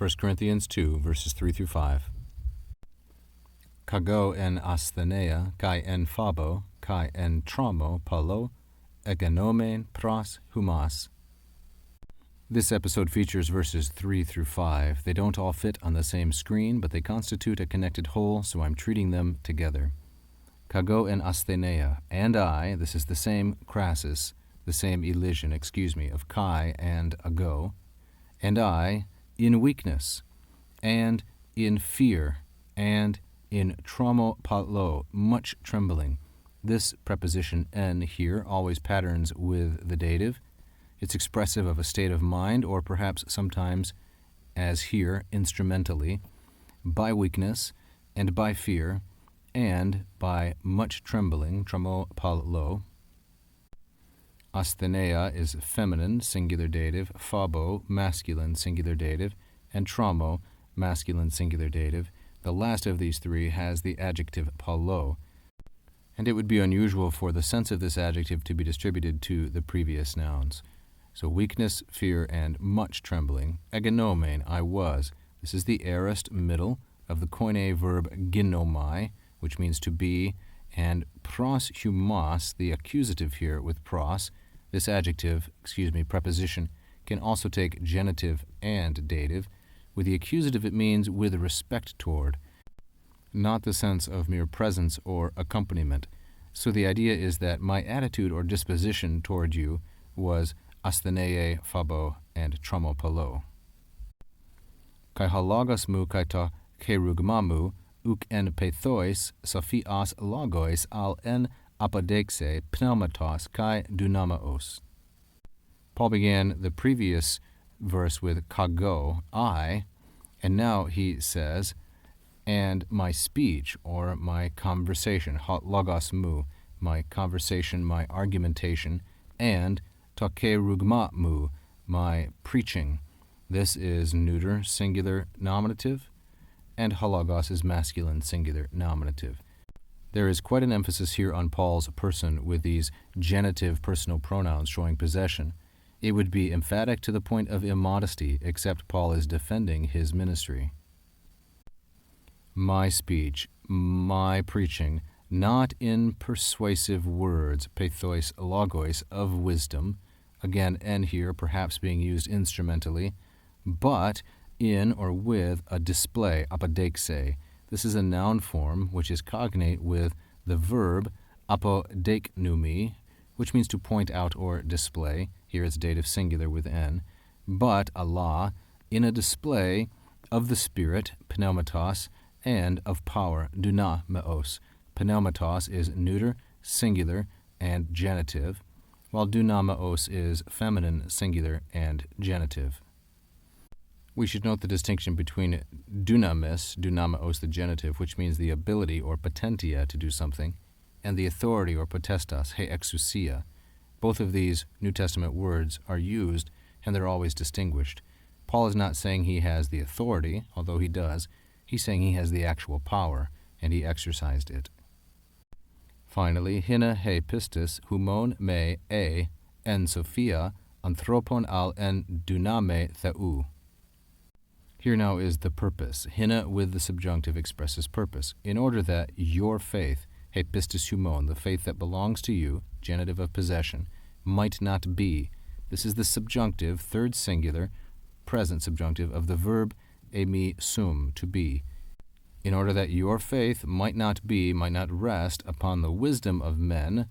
1 Corinthians 2, verses 3 through 5. Kago en astheneia, kai en phabo, kai en tromo palo, egenomen pros humas. This episode features verses 3 through 5. They don't all fit on the same screen, but they constitute a connected whole, so I'm treating them together. Kago en astheneia, and I, this is the same crasis, the same elision, of kai and ago, and I, in weakness, and in fear, and in tromo palo, much trembling. This preposition en here always patterns with the dative. It's expressive of a state of mind, or perhaps sometimes, as here, instrumentally, by weakness, and by fear, and by much trembling, tromo palo. Astheneia is feminine, singular dative, phabo, masculine, singular dative, and tromo, masculine, singular dative. The last of these three has the adjective palo, and it would be unusual for the sense of this adjective to be distributed to the previous nouns. So weakness, fear, and much trembling. Egenomen, I was. This is the aorist middle of the koine verb ginomai, which means to be, and pros humas, the accusative here with pros. This adjective, preposition, can also take genitive and dative. With the accusative, it means with respect toward, not the sense of mere presence or accompaniment. So the idea is that my attitude or disposition toward you was astheneie, phabo, and tromo palo. Kai halagos mu kai ta kerugmamu, uk en pethois sophias logos al en apodexe pneumatos kai dunamaos. Paul began the previous verse with kago, I, and now he says, and my speech, or my conversation, logos mu, my conversation, my argumentation, and take rugma mu, my preaching. This is neuter, singular, nominative, and halagos is masculine, singular, nominative. There is quite an emphasis here on Paul's person with these genitive personal pronouns showing possession. It would be emphatic to the point of immodesty, except Paul is defending his ministry. My speech, my preaching, not in persuasive words, pethois logos, of wisdom, again, en here perhaps being used instrumentally, but in or with a display, apodexe. This is a noun form which is cognate with the verb apodeknumi, which means to point out or display. Here it's dative singular with en. But Allah, in a display of the Spirit, pneumatos, and of power, dunameos. Pneumatos is neuter, singular, and genitive, while dunameos is feminine, singular, and genitive. We should note the distinction between dunameos, the genitive, which means the ability or potentia to do something, and the authority or potestas, he exousia. Both of these New Testament words are used, and they're always distinguished. Paul is not saying he has the authority, although he does. He's saying he has the actual power, and he exercised it. Finally, hina he pistis humon me en sophia anthropon al en duname theou. Here now is the purpose. Hina with the subjunctive expresses purpose. In order that your faith, he pistis humon, the faith that belongs to you, genitive of possession, might not be. This is the subjunctive, third singular, present subjunctive of the verb emi sum, to be. In order that your faith might not rest upon the wisdom of men,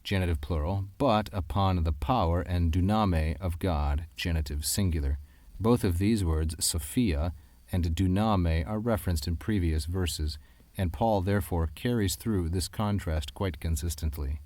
genitive plural, but upon the power and duname of God, genitive singular. Both of these words, Sophia and duname, are referenced in previous verses, and Paul therefore carries through this contrast quite consistently.